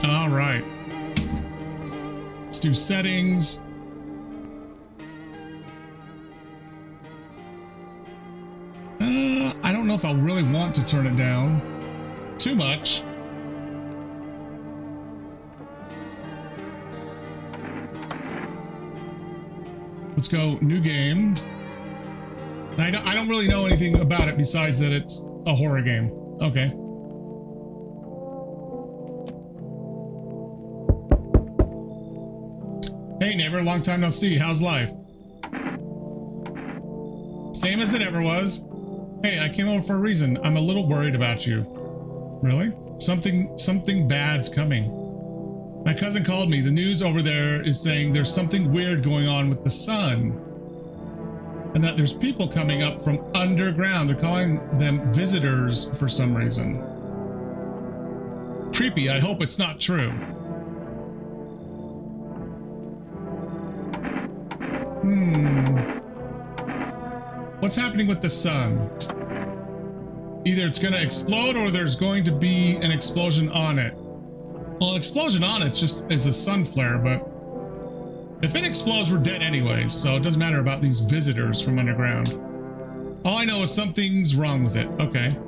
All right. Let's do settings. I don't know if I really want to turn it down too much. Let's go new game. I don't really know anything about it besides that it's a horror game. Okay. Hey neighbor, long time no see. How's life? Same as it ever was. Hey, I came over for a reason. I'm a little worried about you. Really? Something bad's coming. My cousin called me. The news over there is saying there's something weird going on with the sun. And that there's people coming up from underground. They're calling them visitors for some reason. Creepy. I hope it's not true. What's happening with the sun? Either it's going to explode or there's going to be an explosion on it. Well, an explosion on it is a sun flare, but if it explodes, we're dead anyways, so it doesn't matter about these visitors from underground. All I know is something's wrong with it. Okay.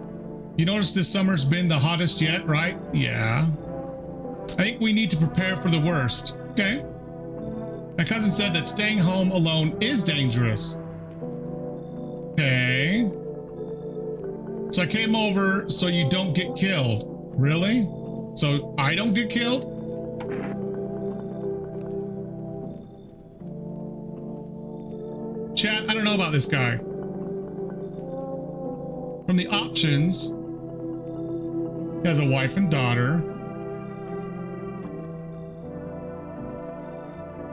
You notice this summer's been the hottest yet, right? Yeah. I think we need to prepare for the worst. Okay. My cousin said that staying home alone is dangerous. Okay. So I came over so you don't get killed. Really? So I don't get killed? Chat, I don't know about this guy. From the options, he has a wife and daughter.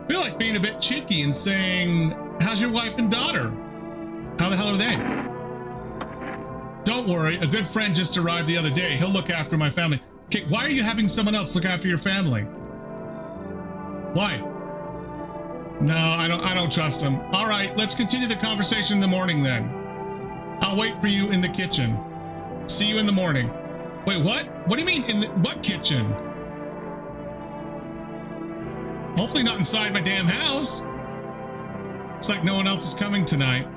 I feel like being a bit cheeky and saying, how's your wife and daughter? How the hell are they? Don't worry, a good friend just arrived the other day. He'll look after my family. Okay, why are you having someone else look after your family? Why? No, I don't trust him. All right, let's continue the conversation in the morning then. I'll wait for you in the kitchen. See you in the morning. Wait, what? What do you mean in the what kitchen? Hopefully not inside my damn house. Looks like no one else is coming tonight.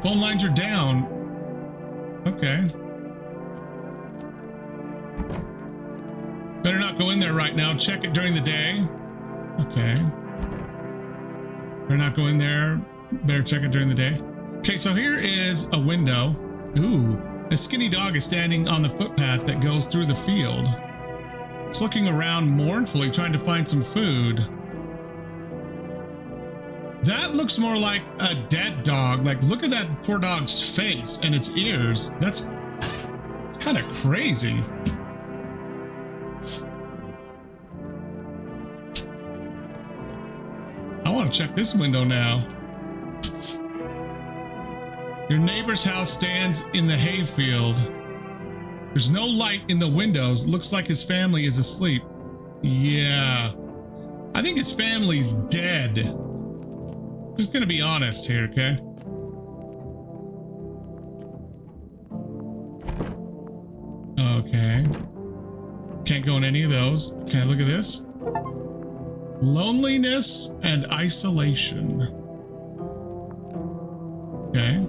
Phone lines are down. Okay. Better not go in there right now. Check it during the day. Okay. Better not go in there. Better check it during the day. Okay, so here is a window. Ooh. A skinny dog is standing on the footpath that goes through the field. It's looking around mournfully, trying to find some food. That looks more like a dead dog. Like, look at that poor dog's face and its ears. It's kind of crazy. I want to check this window now. Your neighbor's house stands in the hayfield. There's no light in the windows. Looks like his family is asleep. Yeah. I think his family's dead. Just gonna be honest here, okay? Okay. Can't go in any of those. Can I look at this? Loneliness and isolation. Okay.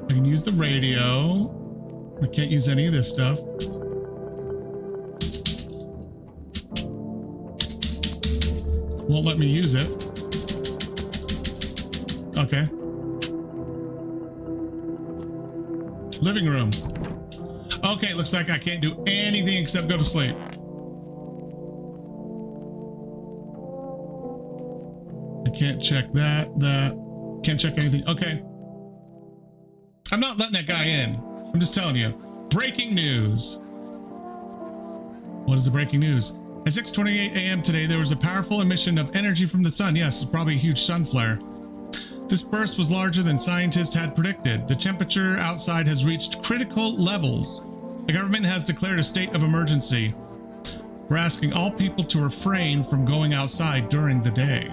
I can use the radio. I can't use any of this stuff. Won't let me use it. Okay. Living room. Okay, looks like I can't do anything except go to sleep. I can't check that. Can't check anything. Okay. I'm not letting that guy in. I'm just telling you. Breaking news. What is the breaking news? At 6:28 a.m. today, there was a powerful emission of energy from the sun. Yes, it's probably a huge sun flare. This burst was larger than scientists had predicted. The temperature outside has reached critical levels. The government has declared a state of emergency. We're asking all people to refrain from going outside during the day.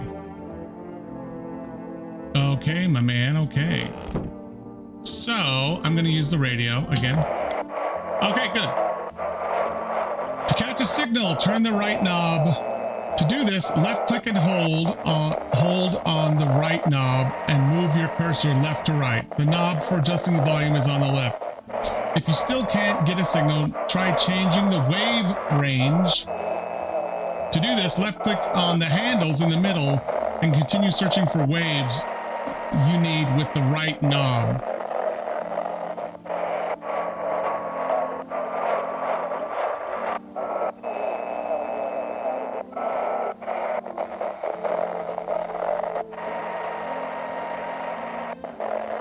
Okay, my man, okay. So, I'm going to use the radio again. Okay, good. To catch a signal, turn the right knob. To do this, left click and hold on the right knob and move your cursor left to right. The knob for adjusting the volume is on the left. If you still can't get a signal, try changing the wave range. To do this, left click on the handles in the middle and continue searching for waves you need with the right knob.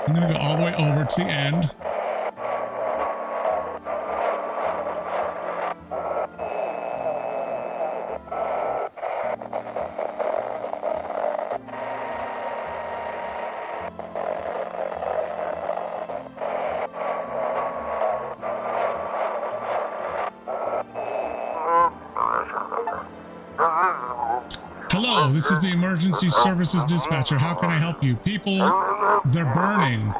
I'm going to go all the way over to the end. Hello, this is the emergency services dispatcher. How can I help you? People, they're burning.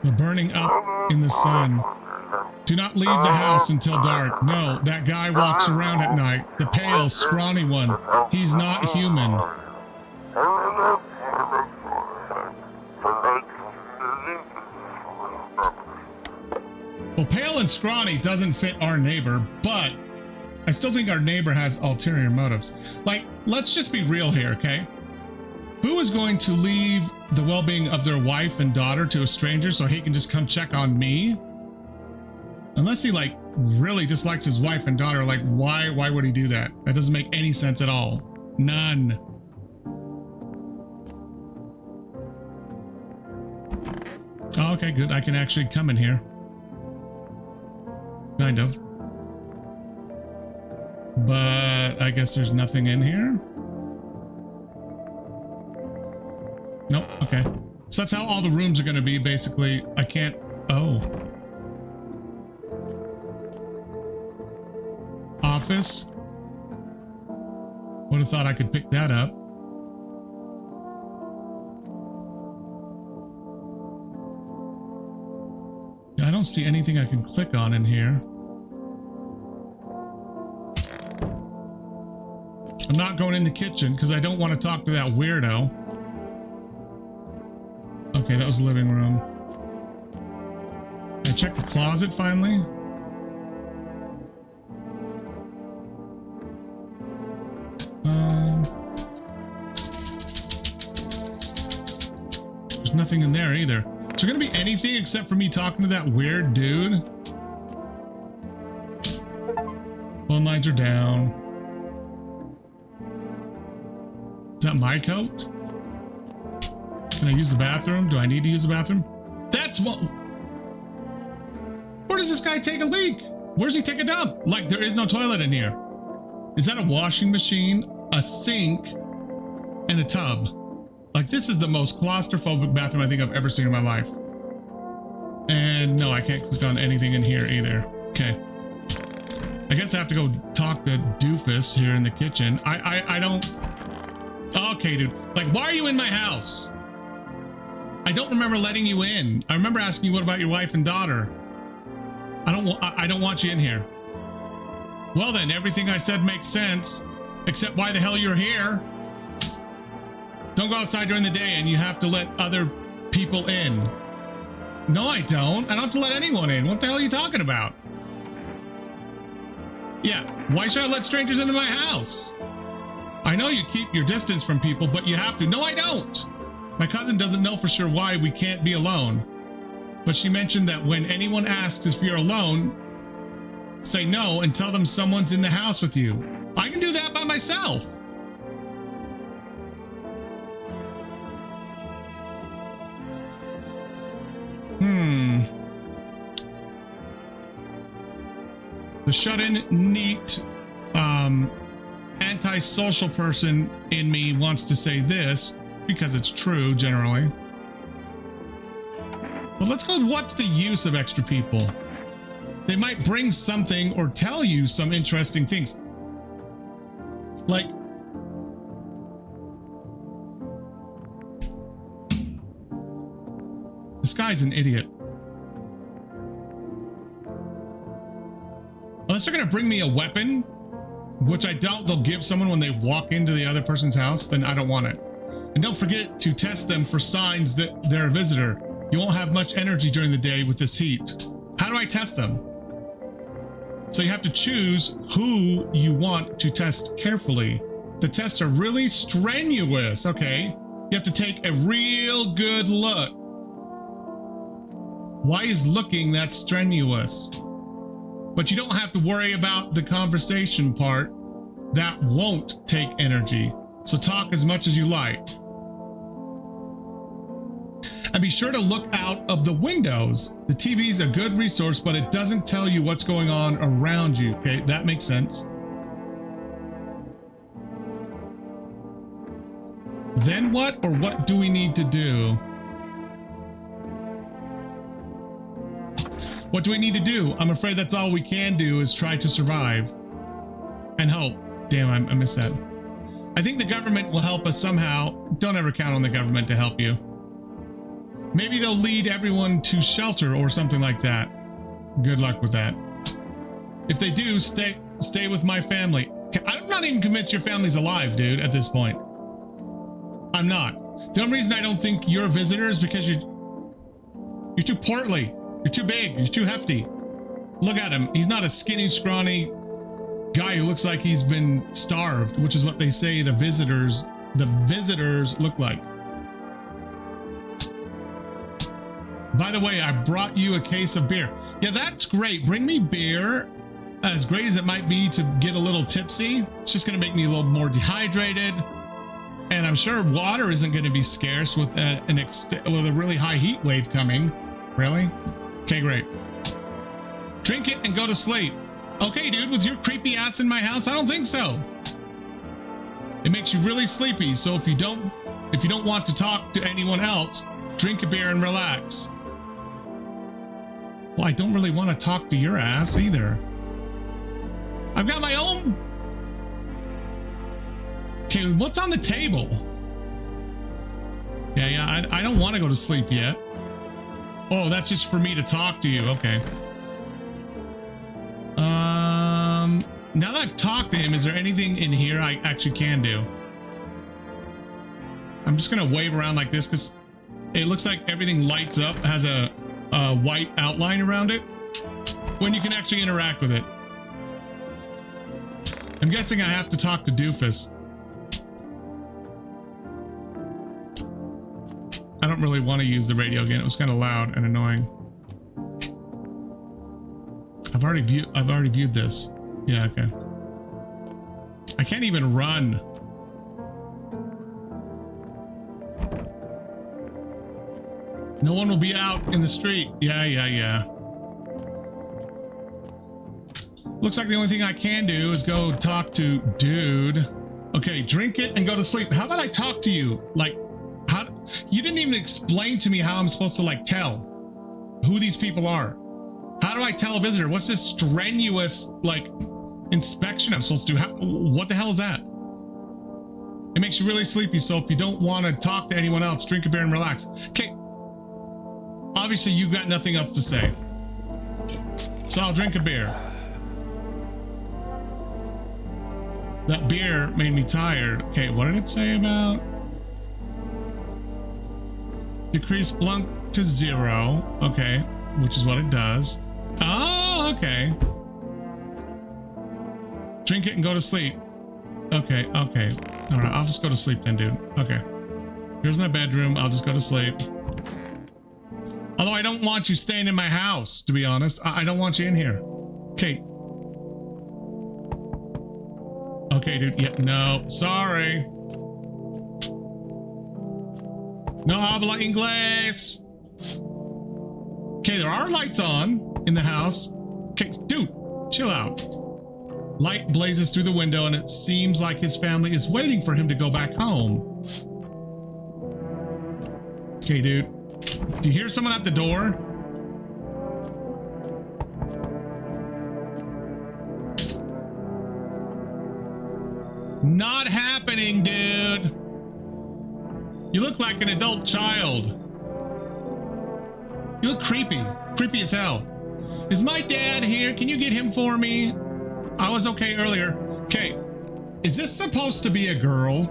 They're burning up in the sun. Do not leave the house until dark. No, that guy walks around at night. The pale, scrawny one. He's not human. Well, pale and scrawny doesn't fit our neighbor, but I still think our neighbor has ulterior motives. Like, let's just be real here, okay? Who is going to leave the well-being of their wife and daughter to a stranger so he can just come check on me? Unless he, like, really dislikes his wife and daughter, like, why would he do that? That doesn't make any sense at all. None. Oh, okay, good. I can actually come in here. Kind of. But I guess there's nothing in here. Nope, okay. So that's how all the rooms are going to be, basically. I can't... Oh. Office. Would have thought I could pick that up. I don't see anything I can click on in here. I'm not going in the kitchen because I don't want to talk to that weirdo. Okay, that was the living room. I checked the closet finally. There's nothing in there either. Is there gonna be anything except for me talking to that weird dude? Phone lines are down. Is that my coat? Can I use the bathroom? Do I need to use the bathroom? That's what... Where does this guy take a leak? Where's he take a dump? Like, there is no toilet in here. Is that a washing machine, a sink, and a tub? Like, this is the most claustrophobic bathroom I think I've ever seen in my life. And no, I can't click on anything in here either. Okay. I guess I have to go talk to Doofus here in the kitchen. I don't... Okay, dude. Like, why are you in my house? I don't remember letting you in. I remember asking you what about your wife and daughter. I don't want you in here. Well then, everything I said makes sense. Except why the hell you're here. Don't go outside during the day and you have to let other people in. No, I don't. I don't have to let anyone in. What the hell are you talking about? Yeah, why should I let strangers into my house? I know you keep your distance from people, but you have to. No, I don't. My cousin doesn't know for sure why we can't be alone. But she mentioned that when anyone asks if you're alone, say no and tell them someone's in the house with you. I can do that by myself. The shut-in neat and antisocial person in me wants to say this because it's true generally. But let's go with what's the use of extra people? They might bring something or tell you some interesting things. Like, this guy's an idiot. Unless they're gonna bring me a weapon, which I doubt they'll give someone when they walk into the other person's house, then I don't want it. And don't forget to test them for signs that they're a visitor. You won't have much energy during the day with this heat. How do I test them? So you have to choose who you want to test carefully. The tests are really strenuous, okay? You have to take a real good look. Why is looking that strenuous? But you don't have to worry about the conversation part. That won't take energy. So talk as much as you like. And be sure to look out of the windows. The TV is a good resource, but it doesn't tell you what's going on around you. Okay, that makes sense. Then what, or what do we need to do? What do we need to do? I'm afraid that's all we can do is try to survive. And hope. Damn, I missed that. I think the government will help us somehow. Don't ever count on the government to help you. Maybe they'll lead everyone to shelter or something like that. Good luck with that. If they do, stay with my family. I'm not even convinced your family's alive, dude, at this point. I'm not. The only reason I don't think you're a visitor is because you're too portly. You're too big. You're too hefty. Look at him. He's not a skinny, scrawny guy who looks like he's been starved, which is what they say the visitors look like. By the way, I brought you a case of beer. Yeah, that's great. Bring me beer. As great as it might be to get a little tipsy, it's just going to make me a little more dehydrated. And I'm sure water isn't going to be scarce with a really high heat wave coming. Really? Okay, great. Drink it and go to sleep. Okay, dude, with your creepy ass in my house, I don't think so. It makes you really sleepy. So if you don't want to talk to anyone else, drink a beer and relax. Well, I don't really want to talk to your ass either. I've got my own. Okay, what's on the table? Yeah, I don't want to go to sleep yet. Oh, that's just for me to talk to you. Okay. Now that I've talked to him, is there anything in here I actually can do? I'm just gonna wave around like this because it looks like everything lights up, has a white outline around it when you can actually interact with it. I'm guessing I have to talk to Doofus. I don't really want to use the radio again. It was kind of loud and annoying. I've already viewed this. Yeah, okay. I can't even run. No one will be out in the street. Yeah. Looks like the only thing I can do is go talk to dude. Okay, drink it and go to sleep. How about I talk to you? Like, how? You didn't even explain to me how I'm supposed to like tell who these people are. How do I tell a visitor? What's this strenuous like inspection I'm supposed to do? What the hell is that? It makes you really sleepy. So if you don't want to talk to anyone else, drink a beer and relax. Okay. Obviously, you got nothing else to say. So I'll drink a beer. That beer made me tired. Okay, what did it say about? Decrease blunk to 0. Okay, which is what it does. Oh, okay. Drink it and go to sleep. Okay. All right, I'll just go to sleep then, dude. Okay. Here's my bedroom. I'll just go to sleep. Although I don't want you staying in my house, to be honest. I don't want you in here. Okay. Okay, dude. Yeah, no. Sorry. No habla inglés. Okay, there are lights on in the house. Okay, dude, chill out. Light blazes through the window and it seems like his family is waiting for him to go back home. Okay, dude. Do you hear someone at the door? Not happening, dude. You look like an adult child. You look creepy. Creepy as hell. Is my dad here? Can you get him for me? I was okay earlier. Okay. Is this supposed to be a girl?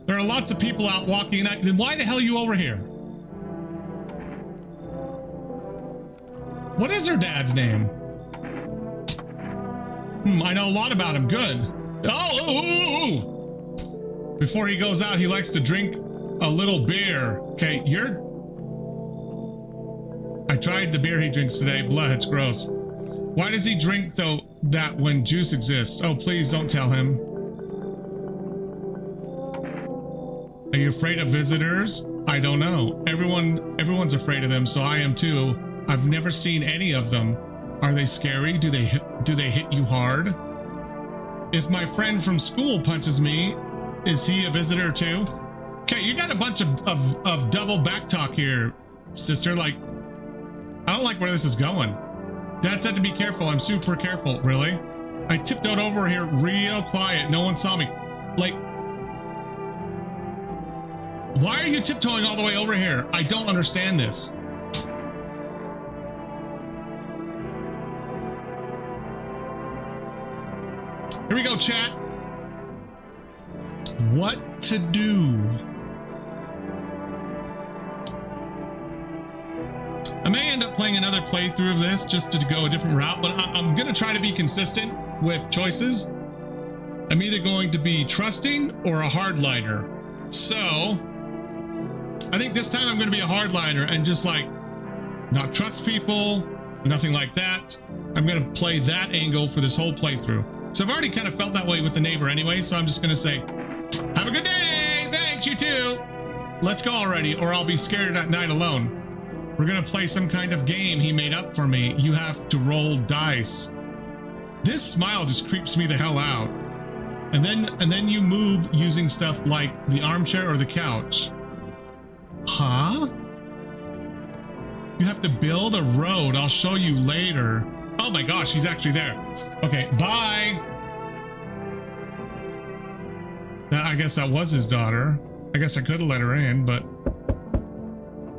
There are lots of people out walking. Then why the hell are you over here? What is her dad's name? I know a lot about him. Good. Oh! Before he goes out, he likes to drink a little beer. Okay, I tried the beer he drinks today. Blah, it's gross. Why does he drink, though, that when juice exists? Oh, please don't tell him. Are you afraid of visitors? I don't know. Everyone's afraid of them, so I am too. I've never seen any of them. Are they scary? Do they hit you hard? If my friend from school punches me, is he a visitor too? Okay, you got a bunch of double back talk here, sister. Like, I don't like where this is going. Dad said to be careful. I'm super careful. Really? I tiptoed over here real quiet. No one saw me. Like, why are you tiptoeing all the way over here? I don't understand this. Here we go, chat. What to do? I may end up playing another playthrough of this just to go a different route, but I'm going to try to be consistent with choices. I'm either going to be trusting or a hardliner. So I think this time I'm going to be a hardliner and just like not trust people, nothing like that. I'm going to play that angle for this whole playthrough. So I've already kind of felt that way with the neighbor anyway, so I'm just going to say, have a good day. Thanks, you too. Let's go already, or I'll be scared at night alone. We're going to play some kind of game he made up for me. You have to roll dice. This smile just creeps me the hell out. And then you move using stuff like the armchair or the couch. Huh? You have to build a road. I'll show you later. Oh my gosh, he's actually there. Okay, bye. I guess that was his daughter. I guess I could have let her in, but...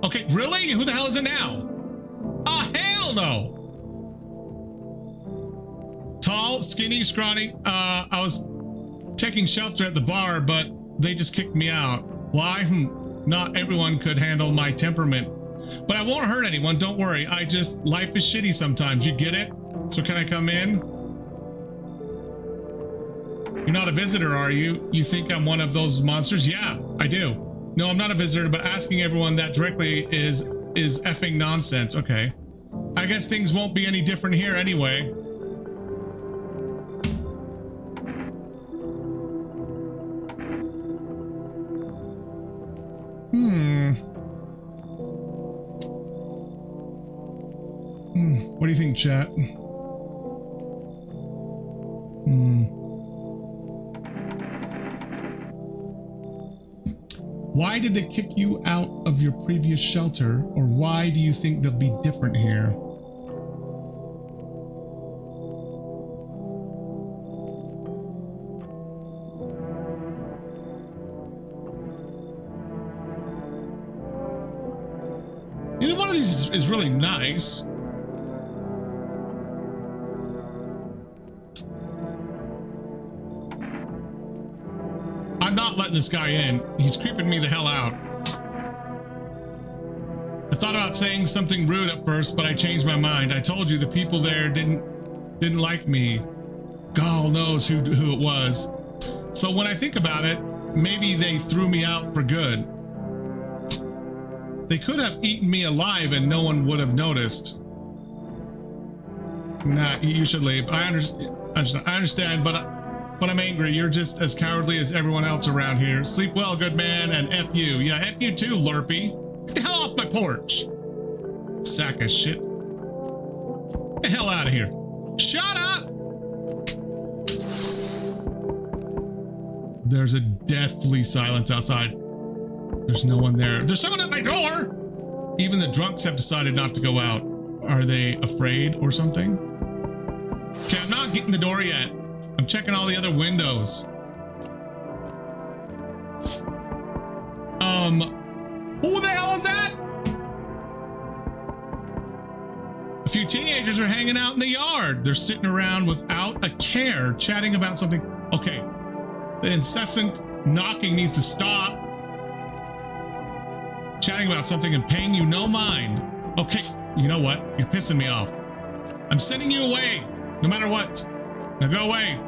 Okay, really? Who the hell is it now? Oh, hell no! Tall, skinny, scrawny. I was taking shelter at the bar, but they just kicked me out. Why? Not everyone could handle my temperament. But I won't hurt anyone, don't worry. Life is shitty sometimes, you get it? So can I come in? You're not a visitor, are you? You think I'm one of those monsters? Yeah, I do. No, I'm not a visitor, but asking everyone that directly is effing nonsense. Okay. I guess things won't be any different here anyway. What do you think, chat? Why did they kick you out of your previous shelter? Or why do you think they'll be different here? Either one of these is really nice. I'm not letting this guy in. He's creeping me the hell out. I thought about saying something rude at first, but I changed my mind. I told you the people there didn't like me. God knows who it was. So when I think about it, maybe they threw me out for good. They could have eaten me alive and no one would have noticed. Nah, you should leave. I understand, but I'm angry. You're just as cowardly as everyone else around here. Sleep well, good man, and F you. Yeah, F you too, Lurpy. my porch. Sack of shit. Get the hell out of here. Shut up! There's a deathly silence outside. There's no one there. There's someone at my door! Even the drunks have decided not to go out. Are they afraid or something? Okay, I'm not getting the door yet. I'm checking all the other windows. Who the hell is that? A few teenagers are hanging out in the yard. They're sitting around without a care, chatting about something. Okay, the incessant knocking needs to stop. Chatting about something and paying you no mind. Okay, you know what? You're pissing me off. I'm sending you away, no matter what. Now go away.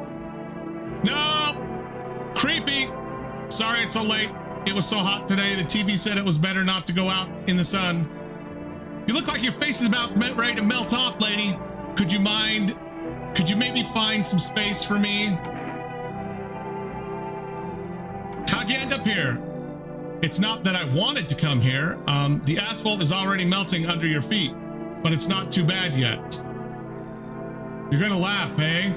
No! Creepy. Sorry it's so late. It was so hot today, the TV said it was better not to go out in the sun. You look like your face is about ready to melt off, lady. Could you maybe find some space for me? How'd you end up here? It's not that I wanted to come here. The asphalt is already melting under your feet, but it's not too bad yet. You're gonna laugh, eh?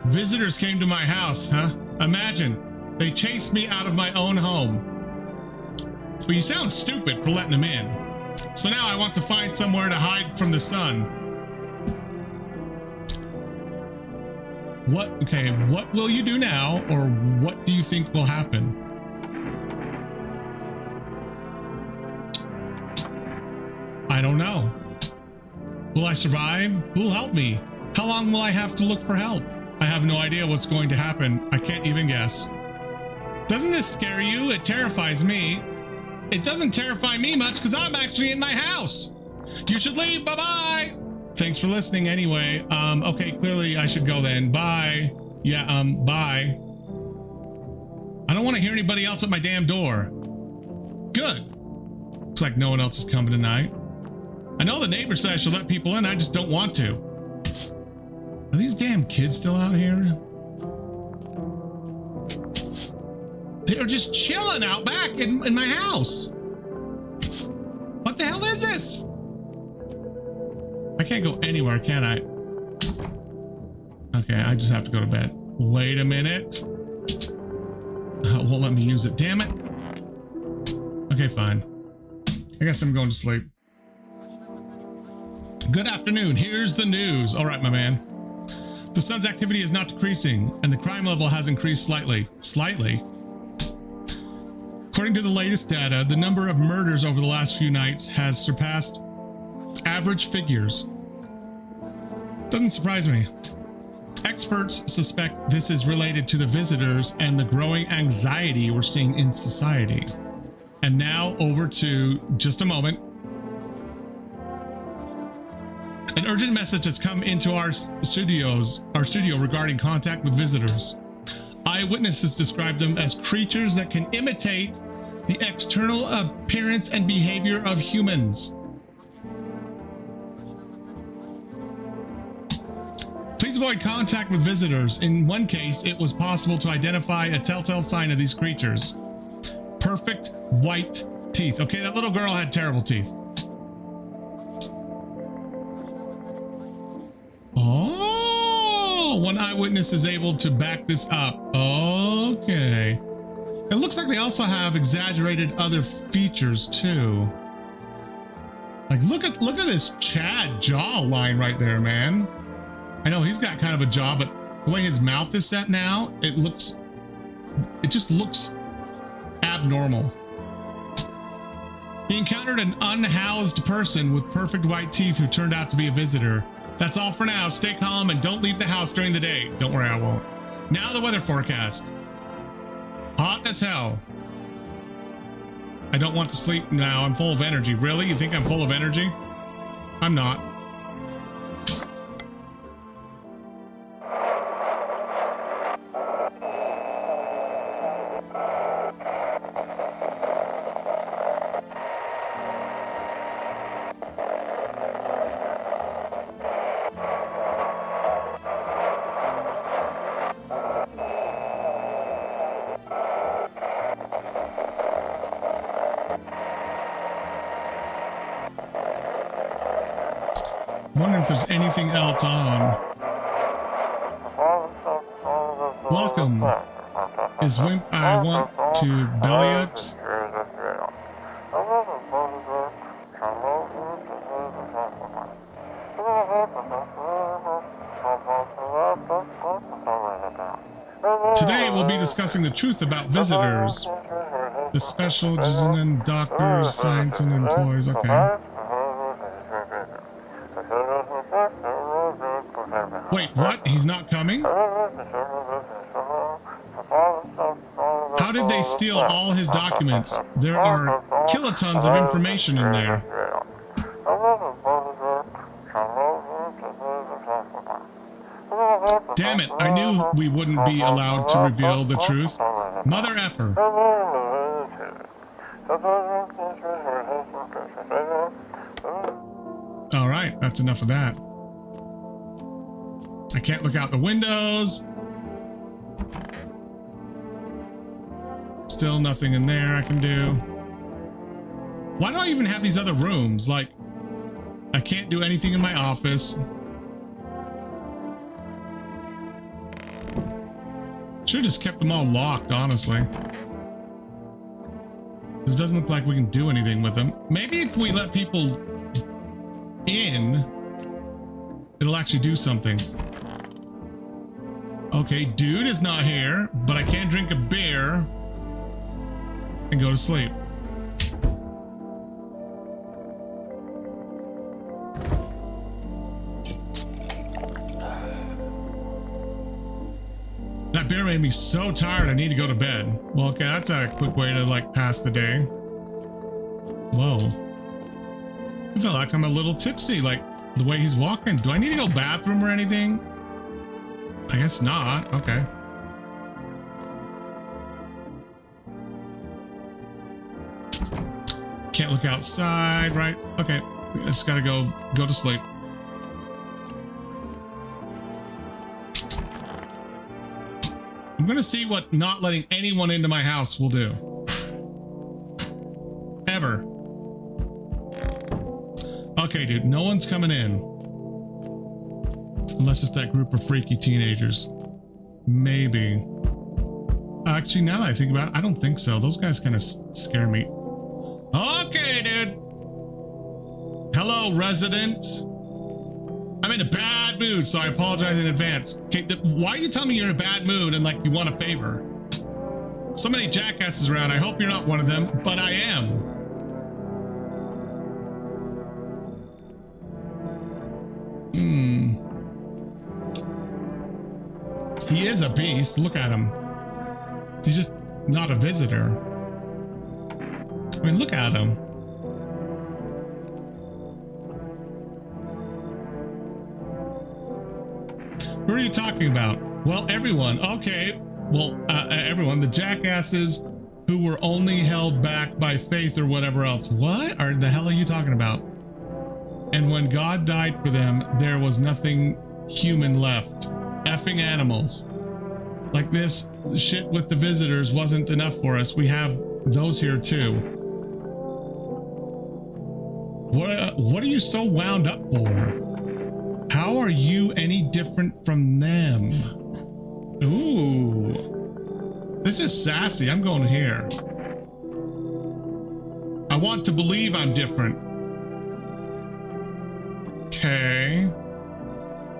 Visitors came to my house, huh? Imagine. They chased me out of my own home. Well, you sound stupid for letting them in. So now I want to find somewhere to hide from the sun. What will you do now, or what do you think will happen? I don't know. Will I survive? Who'll help me? How long will I have to look for help? I have no idea what's going to happen. I can't even guess. Doesn't this scare you? It terrifies me. It doesn't terrify me much because I'm actually in my house. You should leave. Bye-bye. Thanks for listening anyway. Okay, clearly I should go then. Bye. Yeah, bye. I don't want to hear anybody else at my damn door. Good. Looks like no one else is coming tonight. I know the neighbor said I should let people in. I just don't want to. Are these damn kids still out here? They're just chilling out back in my house. What the hell is this? I can't go anywhere, can I? Okay, I just have to go to bed. Wait a minute. Won't let me use it. Damn it. Okay, fine. I guess I'm going to sleep. Good afternoon. Here's the news. All right, my man. The sun's activity is not decreasing, and the crime level has increased slightly. Slightly? According to the latest data, the number of murders over the last few nights has surpassed average figures. Doesn't surprise me. Experts suspect this is related to the visitors and the growing anxiety we're seeing in society. And now over to just a moment. An urgent message has come into our studio regarding contact with visitors. Eyewitnesses describe them as creatures that can imitate the external appearance and behavior of humans. Please avoid contact with visitors. In one case, it was possible to identify a telltale sign of these creatures. Perfect white teeth. Okay, that little girl had terrible teeth. Oh, one eyewitness is able to back this up. Okay. It looks like they also have exaggerated other features too. Like look at this Chad jawline right there, man. I know he's got kind of a jaw, but the way his mouth is set now, it just looks abnormal. He encountered an unhoused person with perfect white teeth who turned out to be a visitor. That's all for now. Stay calm and don't leave the house during the day. Don't worry, I won't. Now the weather forecast. Hot as hell. I don't want to sleep now. I'm full of energy. Really? You think I'm full of energy? I'm not. I'm wondering if there's anything else on. Welcome. Is Wimp I want to Bellyaches? Today we'll be discussing the truth about visitors. The special and doctors, science and employees. Okay. Wait, what? He's not coming? How did they steal all his documents? There are kilotons of information in there. Damn it, I knew we wouldn't be allowed to reveal the truth. Mother effer. Alright, that's enough of that. I can't look out the windows. Still nothing in there I can do. Why do I even have these other rooms? Like, I can't do anything in my office. Should have just kept them all locked, honestly. This doesn't look like we can do anything with them. Maybe if we let people in, it'll actually do something. Okay, dude is not here, but I can drink a beer and go to sleep. That beer made me so tired I need to go to bed. Well, okay, that's a quick way to like pass the day. Whoa. I feel like I'm a little tipsy, like the way he's walking. Do I need to go bathroom or anything? I guess not. Okay. Can't look outside, right? Okay. I just gotta go to sleep. I'm gonna see what not letting anyone into my house will do. Ever. Okay, dude, no one's coming in. Unless it's that group of freaky teenagers. Maybe. Actually, now that I think about it, I don't think so. Those guys kind of scare me. Okay, dude. Hello, resident. I'm in a bad mood, so I apologize in advance. Okay, why are you telling me you're in a bad mood and like you want a favor? So many jackasses around. I hope you're not one of them, but I am. He is a beast. Look at him. He's just not a visitor. I mean, look at him. Who are you talking about? Well, everyone. Okay. Well, everyone. The jackasses who were only held back by faith or whatever else. What the hell are you talking about? And when God died for them, there was nothing human left. Effing animals. Like this shit with the visitors wasn't enough for us. We have those here too. What are you so wound up for? How are you any different from them? Ooh. This is sassy. I'm going here. I want to believe I'm different. Okay.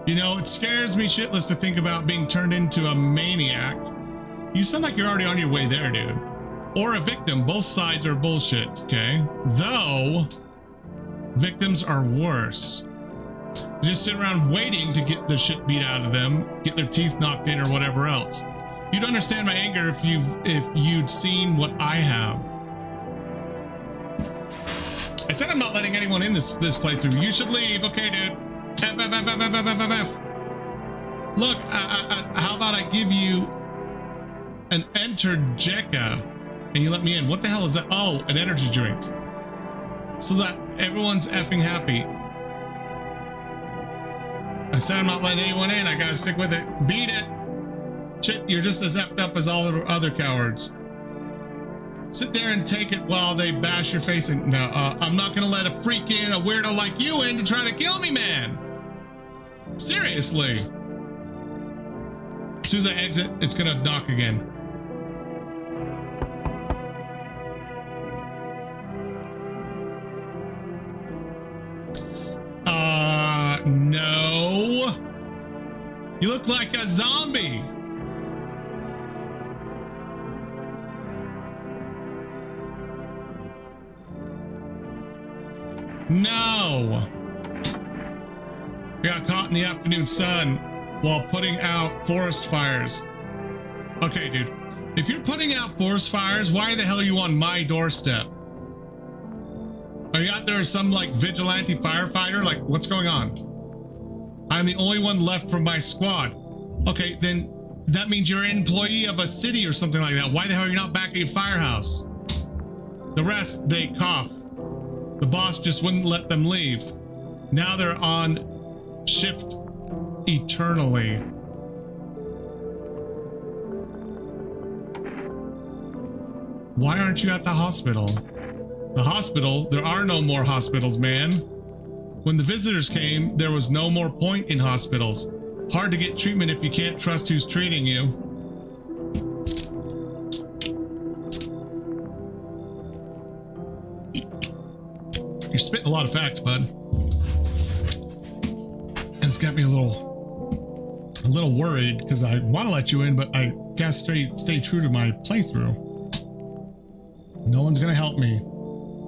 You know, it scares me shitless to think about being turned into a maniac. You sound like you're already on your way there, dude. Or a victim. Both sides are bullshit, okay? Though, victims are worse. They just sit around waiting to get the shit beat out of them, get their teeth knocked in or whatever else. You'd understand my anger if you'd seen what I have. I said I'm not letting anyone in this playthrough. You should leave. Okay, dude. F. Look, how about I give you an Enterjecka and you let me in? What the hell is that? Oh, an energy drink. So that everyone's effing happy. I said I'm not letting anyone in. I gotta stick with it. Beat it. Shit, you're just as effed up as all the other cowards. Sit there and take it while they bash your face in. No, I'm not gonna let a freak in, a weirdo like you in to try to kill me, man. Seriously. As soon as I exit, it's gonna knock again. No. You look like a zombie. No. We got caught in the afternoon sun while putting out forest fires. Okay, dude. If you're putting out forest fires, why the hell are you on my doorstep? Are you out there as some like vigilante firefighter? Like, what's going on? I'm the only one left from my squad. Okay, then that means you're an employee of a city or something like that. Why the hell are you not back at your firehouse? The rest, they cough. The boss just wouldn't let them leave. Now they're on shift eternally. Why aren't you at the hospital? The hospital? There are no more hospitals, man. When the visitors came, there was no more point in hospitals. Hard to get treatment if you can't trust who's treating you. You're spitting a lot of facts, bud. And it's got me a little worried because I want to let you in, but I gotta stay true to my playthrough. No one's gonna help me.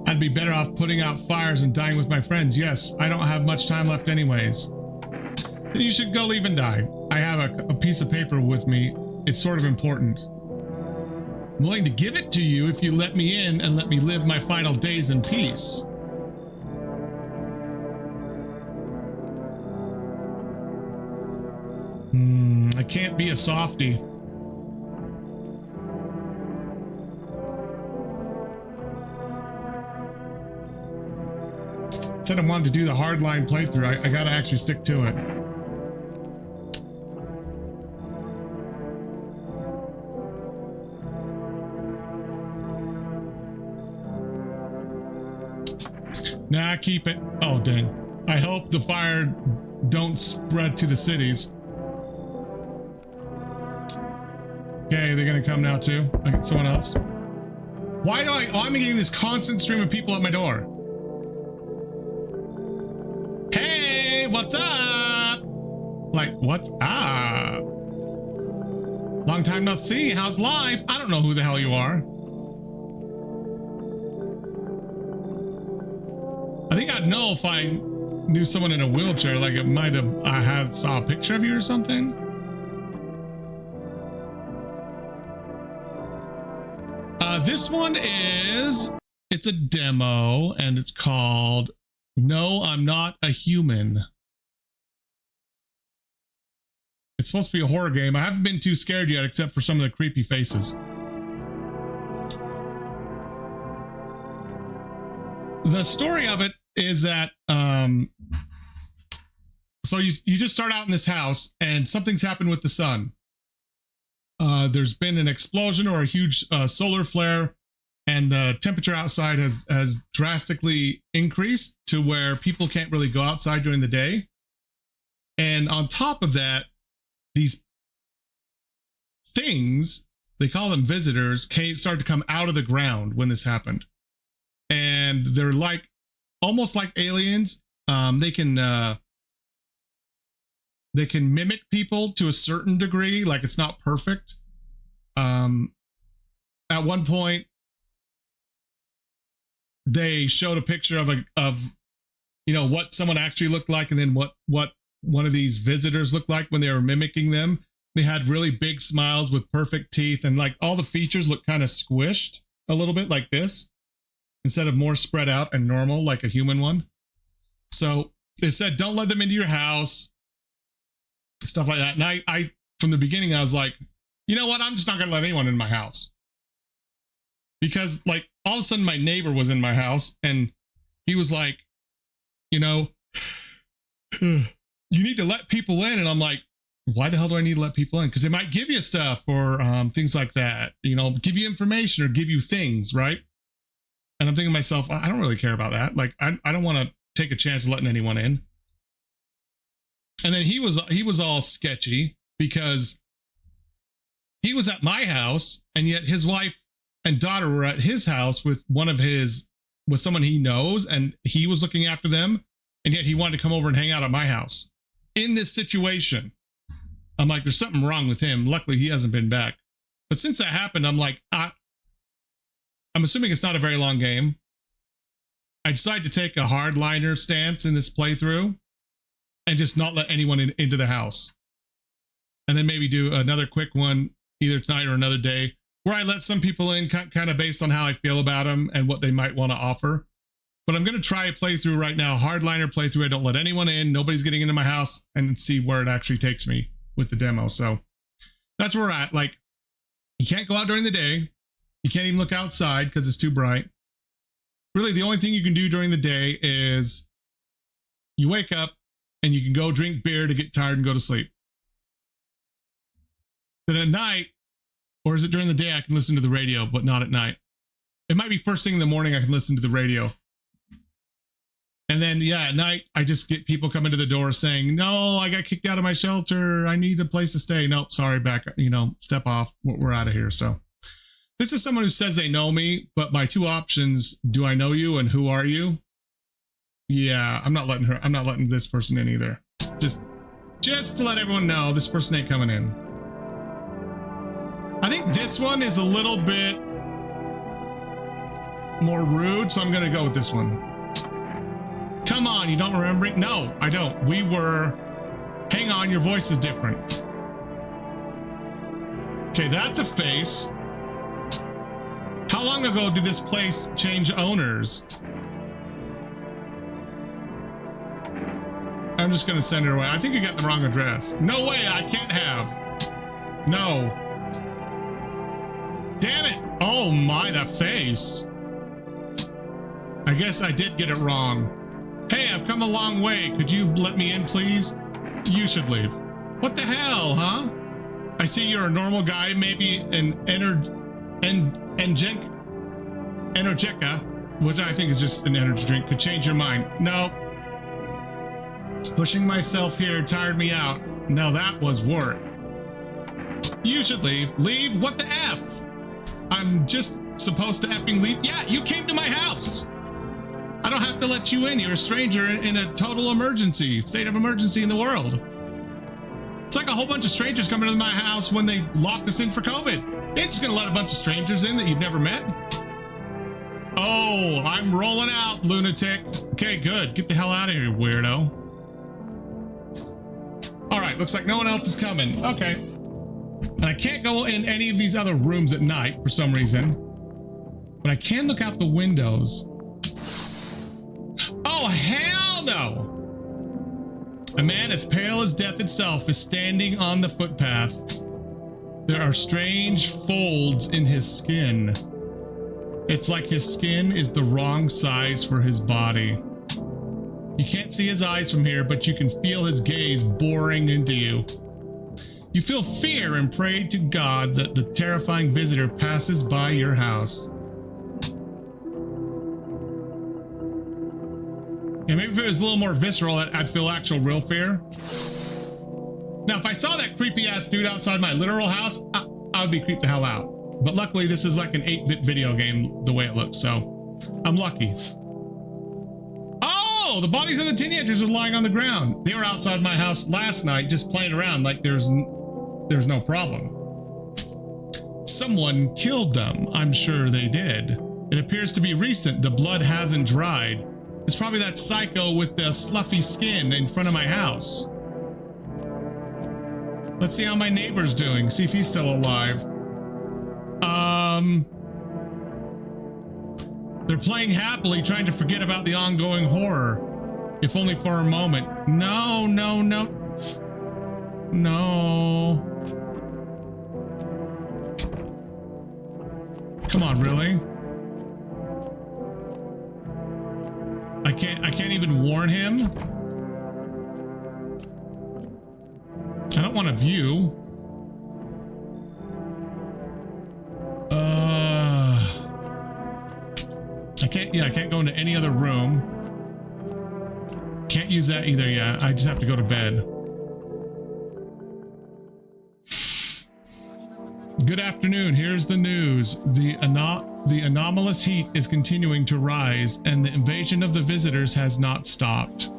I'd be better off putting out fires and dying with my friends. Yes, I don't have much time left anyways. Then you should go leave and die. I have a piece of paper with me. It's sort of important. I'm willing to give it to you if you let me in and let me live my final days in peace. I can't be a softie. Said I wanted to do the hardline playthrough. I gotta actually stick to it. Nah, keep it. Oh, dang. I hope the fire don't spread to the cities. Okay, they're gonna come now too. Okay, someone else. Why do I'm getting this constant stream of people at my door. Hey, what's up? Like, what's up? Long time no see. How's life? I don't know who the hell you are. I think I'd know if I knew someone in a wheelchair. Like, it might have saw a picture of you or something. This one it's a demo and it's called No, I'm Not a Human. It's supposed to be a horror game. I haven't been too scared yet, except for some of the creepy faces. The story of it is that, so you just start out in this house and something's happened with the sun. There's been an explosion or a huge solar flare, and the temperature outside has drastically increased to where people can't really go outside during the day. And on top of that, these things, they call them visitors, started to come out of the ground when this happened. And they're like, almost like aliens. They can mimic people to a certain degree, like it's not perfect. At one point, they showed a picture of what someone actually looked like, and then what one of these visitors looked like when they were mimicking them. They had really big smiles with perfect teeth, and like all the features look kind of squished a little bit like this, instead of more spread out and normal like a human one. So it said, don't let them into your house, stuff like that. And I from the beginning, I was like, you know what? I'm just not going to let anyone in my house. Because like all of a sudden my neighbor was in my house and he was like, you need to let people in. And I'm like, why the hell do I need to let people in? Because they might give you stuff or things like that, give you information or give you things, right? And I'm thinking to myself, I don't really care about that. Like, I don't want to take a chance of letting anyone in. And then he was all sketchy because he was at my house, and yet his wife and daughter were at his house with someone he knows, and he was looking after them, and yet he wanted to come over and hang out at my house in this situation. I'm like, there's something wrong with him. Luckily, he hasn't been back. But since that happened, I'm like, I'm assuming it's not a very long game. I decided to take a hardliner stance in this playthrough and just not let anyone into the house. And then maybe do another quick one either tonight or another day where I let some people in kind of based on how I feel about them and what they might want to offer. But I'm going to try a playthrough right now, hardliner playthrough. I don't let anyone in. Nobody's getting into my house, and see where it actually takes me with the demo. So that's where we're at. Like, you can't go out during the day. You can't even look outside because it's too bright. Really, the only thing you can do during the day is you wake up and you can go drink beer to get tired and go to sleep. Then at night, or is it during the day, I can listen to the radio, but not at night. It might be first thing in the morning I can listen to the radio. And then, yeah, at night, I just get people coming to the door saying, no, I got kicked out of my shelter. I need a place to stay. Nope, sorry, back, step off. We're out of here. So this is someone who says they know me, but my two options, do I know you and who are you? Yeah, I'm not letting this person in either. Just to let everyone know, this person ain't coming in. I think this one is a little bit more rude, so I'm going to go with this one. Come on, you don't remember it? No, I don't. Hang on, your voice is different. Okay, that's a face. How long ago did this place change owners? I'm just going to send her away. I think you got the wrong address. No way, I can't have. No. Damn it! Oh my, that face. I guess I did get it wrong. Hey, I've come a long way. Could you let me in, please? You should leave. What the hell, huh? I see you're a normal guy, maybe an energeca, which I think is just an energy drink, could change your mind. No. Pushing myself here tired me out. Now that was work. You should leave. Leave? What the F? I'm just supposed to effing leave? Yeah, you came to my house. I don't have to let you in. You're a stranger in a total emergency, state of emergency in the world. It's like a whole bunch of strangers coming to my house when they locked us in for COVID. They ain't just gonna let a bunch of strangers in that you've never met. Oh, I'm rolling out, lunatic. Okay, good. Get the hell out of here, weirdo. All right, looks like no one else is coming. Okay. And I can't go in any of these other rooms at night for some reason, but I can look out the windows. Oh, hell no! A man as pale as death itself is standing on the footpath. There are strange folds in his skin. It's like his skin is the wrong size for his body. You can't see his eyes from here, but you can feel his gaze boring into you. You feel fear and pray to God that the terrifying visitor passes by your house. Yeah, maybe if it was a little more visceral, I'd feel actual real fear. Now, if I saw that creepy ass dude outside my literal house, I would be creeped the hell out. But luckily, this is like an 8-bit video game, the way it looks, so I'm lucky. Oh, the bodies of the teenagers are lying on the ground. They were outside my house last night, just playing around like there's no problem. Someone killed them. I'm sure they did. It appears to be recent. The blood hasn't dried. It's probably that psycho with the sluffy skin in front of my house. Let's see how my neighbor's doing. See if he's still alive. They're playing happily, trying to forget about the ongoing horror. If only for a moment. No, no, no. No. Come on, really? I can't even warn him. I don't want to view. I can't go into any other room. Can't use that either. Yeah, I just have to go to bed. Good afternoon. Here's the news. The anomalous heat is continuing to rise, and the invasion of the visitors has not stopped.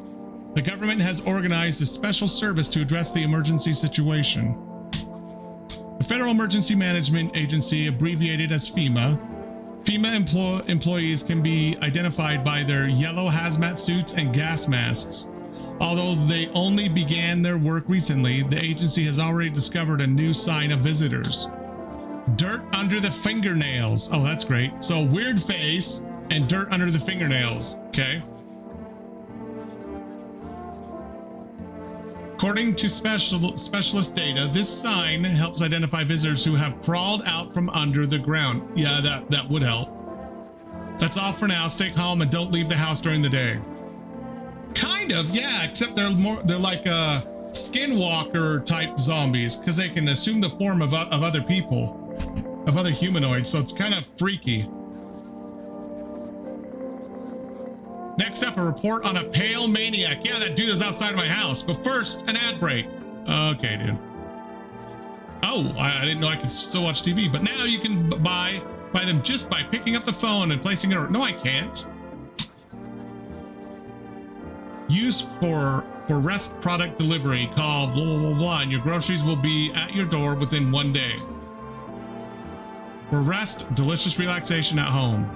The government has organized a special service to address the emergency situation. The Federal Emergency Management Agency, abbreviated as FEMA. FEMA employees can be identified by their yellow hazmat suits and gas masks. Although they only began their work recently, the agency has already discovered a new sign of visitors. Dirt under the fingernails. Oh, that's great. So weird face and dirt under the fingernails. Okay. According to specialist data, this sign helps identify visitors who have crawled out from under the ground. Yeah, that would help. That's all for now. Stay calm and don't leave the house during the day. Kind of, yeah, except they're like skinwalker type zombies because they can assume the form of other people. Of other humanoids, so it's kind of freaky. Next up, a report on a pale maniac. Yeah, that dude is outside of my house. But first, an ad break. Okay, dude. Oh, I didn't know I could still watch TV, but now you can buy them just by picking up the phone and placing it. No, I can't. Used for rest product delivery. Call blah blah blah blah, and your groceries will be at your door within 1 day. For rest, delicious relaxation at home.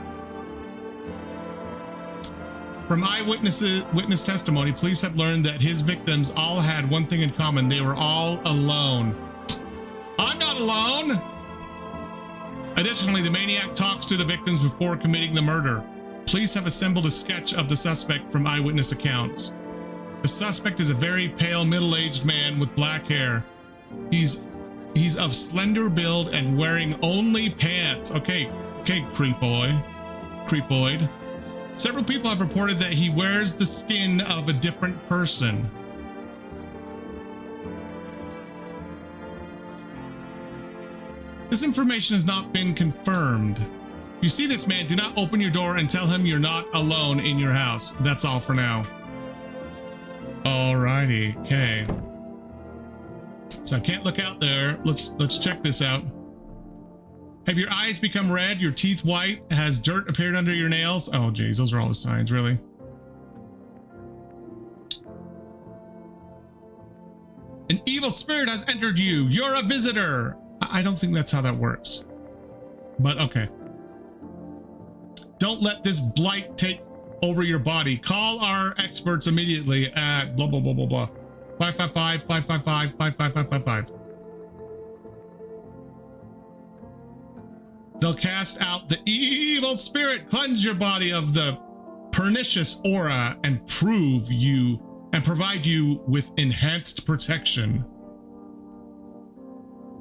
From witness testimony, police have learned that his victims all had one thing in common. They were all alone. I'm not alone! Additionally, the maniac talks to the victims before committing the murder. Police have assembled a sketch of the suspect from eyewitness accounts. The suspect is a very pale, middle-aged man with black hair. He's of slender build and wearing only pants. Okay, creepoid. Several people have reported that he wears the skin of a different person. This information has not been confirmed. If you see this man, do not open your door and tell him you're not alone in your house. That's all for now. Alrighty, okay. So I can't look out there. Let's check this out. Have your eyes become red? Your teeth white? Has dirt appeared under your nails? Oh geez, those are all the signs, really. An evil spirit has entered you. You're a visitor. I don't think that's how that works. But okay. Don't let this blight take over your body. Call our experts immediately at blah blah blah blah blah. 555-555-555-555. They'll cast out the evil spirit, cleanse your body of the pernicious aura, and provide you with enhanced protection.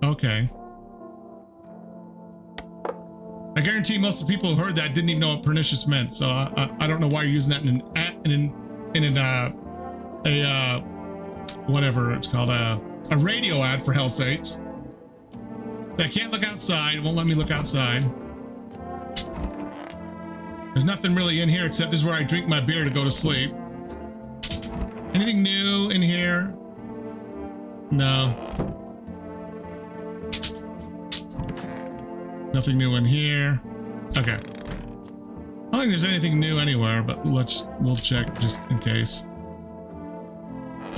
Okay. I guarantee most of the people who heard that didn't even know what pernicious meant, so I don't know why you're using that in whatever it's called, a radio ad, for hell's sakes. I can't look outside. It won't let me look outside. There's nothing really in here except this is where I drink my beer to go to sleep. Anything new in here? No. Nothing new in here. Okay. I don't think there's anything new anywhere, but we'll check just in case.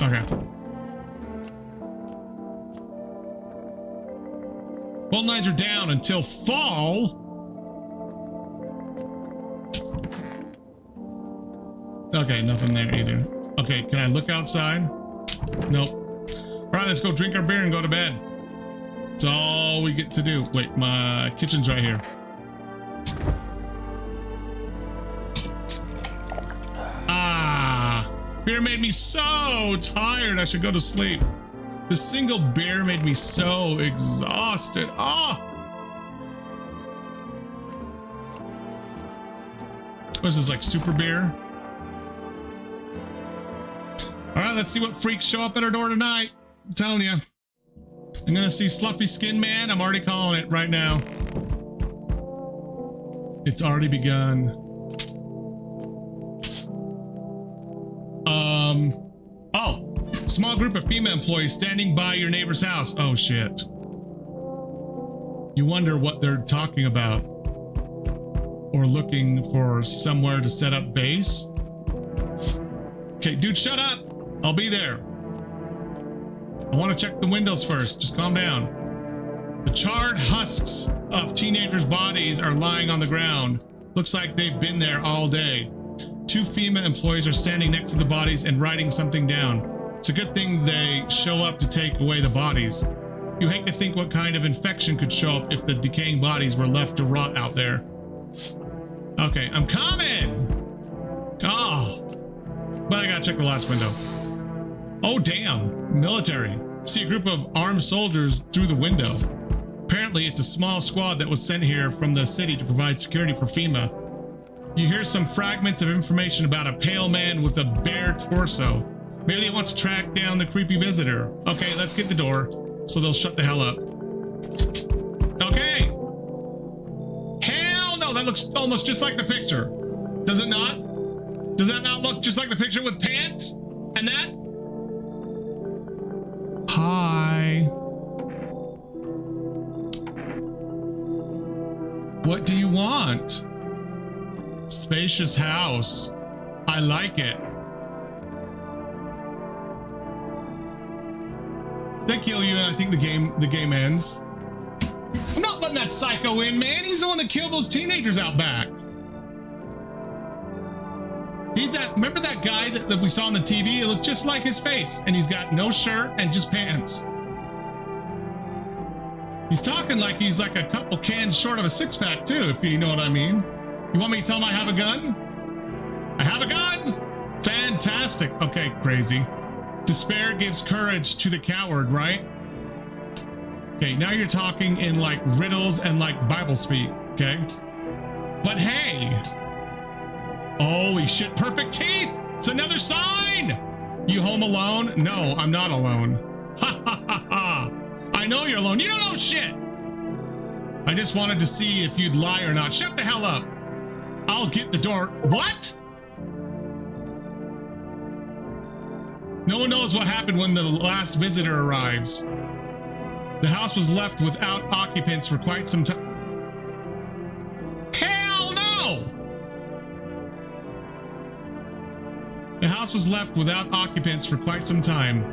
Okay. Phone lines are down until fall. Okay, nothing there either. Okay, can I look outside? Nope. All right, let's go drink our beer and go to bed. That's all we get to do. Wait, my kitchen's right here. Ah, beer made me so tired. I should go to sleep. The single beer made me so exhausted. Ah! What is this, like super beer? All right, let's see what freaks show up at our door tonight. I'm telling you. I'm gonna see Sluffy Skin Man. I'm already calling it right now. It's already begun. Oh, small group of FEMA employees standing by your neighbor's house. Oh shit. You wonder what they're talking about. Or looking for somewhere to set up base. Okay, dude, shut up. I'll be there. I want to check the windows first. Just calm down. The charred husks of teenagers' bodies are lying on the ground. Looks like they've been there all day. 2 FEMA employees are standing next to the bodies and writing something down. It's a good thing they show up to take away the bodies. You hate to think what kind of infection could show up if the decaying bodies were left to rot out there. Okay, I'm coming! Oh. But I gotta check the last window. Oh, damn. Military. See a group of armed soldiers through the window. Apparently, it's a small squad that was sent here from the city to provide security for FEMA. You hear some fragments of information about a pale man with a bare torso. Maybe they want to track down the creepy visitor. Okay, let's get the door so they'll shut the hell up. Okay. Hell no, that looks almost just like the picture. Does it not? Does that not look just like the picture with pants? And that? Hi. What do you want? Spacious house. I like it. They kill you and I think the game ends. I'm not letting that psycho in, man. He's the one that killed those teenagers out back. Remember that guy that we saw on the TV? It looked just like his face, and he's got no shirt and just pants. He's talking like he's like a couple cans short of a 6-pack too, if you know what I mean. You want me to tell him I have a gun? I have a gun! Fantastic. Okay, crazy. Despair gives courage to the coward, right? Okay, now you're talking in like riddles and like Bible speak, okay? But hey, holy shit, perfect teeth! It's another sign! You home alone? No, I'm not alone. Ha ha ha ha! I know you're alone. You don't know shit! I just wanted to see if you'd lie or not. Shut the hell up! I'll get the door. What? No one knows what happened when the last visitor arrives. The house was left without occupants for quite some time. Hell no! The house was left without occupants for quite some time.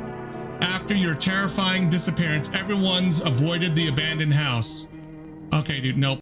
After your terrifying disappearance, everyone's avoided the abandoned house. Okay, dude, nope.